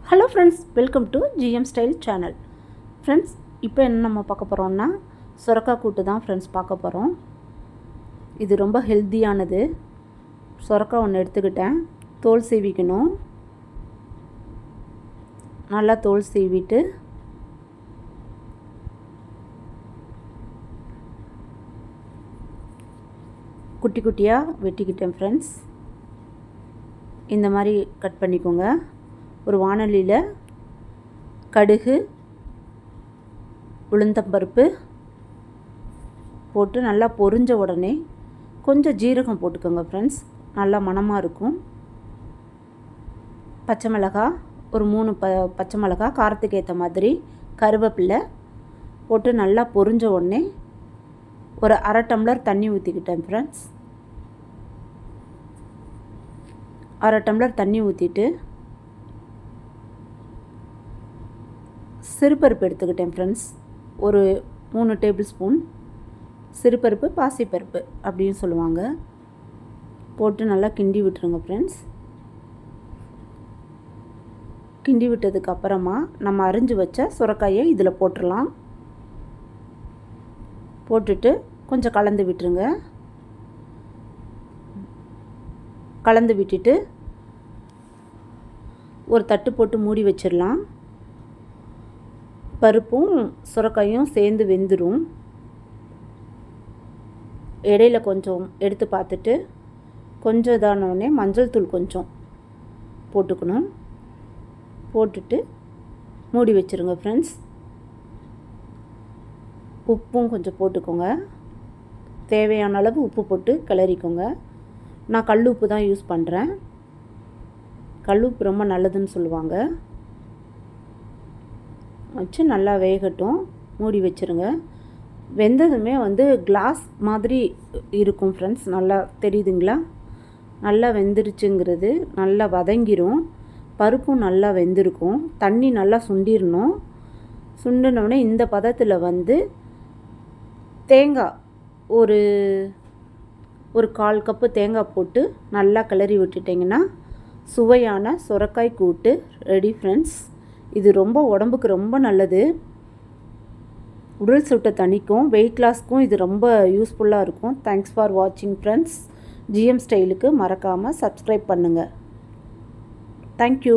Hello friends, welcome to GM style channel. Friends, இப்போ என்ன நம்ம பார்க்க போகிறோம்னா சுரக்காய் கூட்டு தான் ஃப்ரெண்ட்ஸ் பார்க்க போகிறோம். இது ரொம்ப ஹெல்த்தியானது. சுரக்காய் ஒன்று எடுத்துக்கிட்டேன். தோல் சீவிக்கணும். நல்லா தோல் சீவிட்டு குட்டி குட்டியாக வெட்டிக்கிட்டேன் ஃப்ரெண்ட்ஸ். இந்த மாதிரி கட் பண்ணிக்கோங்க. ஒரு வாணலியில் கடுகு, உளுந்தம்பருப்பு போட்டு நல்லா பொரிஞ்ச உடனே கொஞ்சம் ஜீரகம் போட்டுக்கோங்க ஃப்ரெண்ட்ஸ். நல்லா மணமாக இருக்கும். பச்சை மிளகாய் ஒரு 3 பச்சை மிளகாய் காரத்துக்கு ஏற்ற மாதிரி, கருவேப்பிலை போட்டு நல்லா பொரிஞ்ச உடனே ஒரு 1/2 டம்ளர் தண்ணி ஊற்றிக்கிட்டேன் ஃப்ரெண்ட்ஸ். 1/2 டம்ளர் தண்ணி ஊற்றிட்டு சிறுபருப்பு எடுத்துக்கிட்டேன் ஃப்ரெண்ட்ஸ். ஒரு 3 டேபிள் ஸ்பூன் சிறுபருப்பு, பாசிப்பருப்பு அப்படின்னு சொல்லுவாங்க. போட்டு நல்லா கிண்டி விட்டுருங்க ஃப்ரெண்ட்ஸ். கிண்டி விட்டதுக்கு அப்புறமா நம்ம அரிஞ்சு வச்ச சுரைக்காயை இதில் போட்டுடலாம். போட்டுட்டு கொஞ்சம் கலந்து விட்டுருங்க. கலந்து விட்டுட்டு ஒரு தட்டு போட்டு மூடி வச்சிடலாம். பருப்பும் சுரைக்காயும் சேர்ந்து வெந்துடும். இடையில கொஞ்சம் எடுத்து பார்த்துட்டு கொஞ்சம் இதானோடனே மஞ்சள் தூள் கொஞ்சம் போட்டுக்கணும். போட்டுட்டு மூடி வச்சுருங்க ஃப்ரெண்ட்ஸ். உப்பும் கொஞ்சம் போட்டுக்கோங்க. தேவையான அளவு உப்பு போட்டு கிளறிக்கோங்க. நான் கல் உப்பு தான் யூஸ் பண்ணுறேன். கல் உப்பு ரொம்ப நல்லதுன்னு சொல்லுவாங்க. வச்சு நல்லா வேகட்டும். மூடி வச்சுருங்க. வெந்ததுமே கிளாஸ் மாதிரி இருக்கும் ஃப்ரெண்ட்ஸ். நல்லா தெரியுதுங்களா? நல்லா வெந்துருச்சுங்கிறது. நல்லா வதங்கிரும். பருப்பும் நல்லா வெந்திருக்கும். தண்ணி நல்லா சுண்டிடணும். சுண்டினோடனே இந்த பதத்தில் தேங்காய் ஒரு 1/4 கப்பு தேங்காய் போட்டு நல்லா கிளறி விட்டுட்டிங்கன்னா சுவையான சுரைக்காய் கூட்டு ரெடி ஃப்ரெண்ட்ஸ். இது ரொம்ப உடம்புக்கு ரொம்ப நல்லது. உடல் சூட்டை தணிக்கும். வெயிட் லாஸ்க்கும் இது ரொம்ப யூஸ்ஃபுல்லாக இருக்கும். தேங்க்ஸ் ஃபார் வாட்சிங் ஃப்ரெண்ட்ஸ். ஜிஎம் ஸ்டைலுக்கு மறக்காமல் சப்ஸ்கிரைப் பண்ணுங்கள். தேங்க்யூ.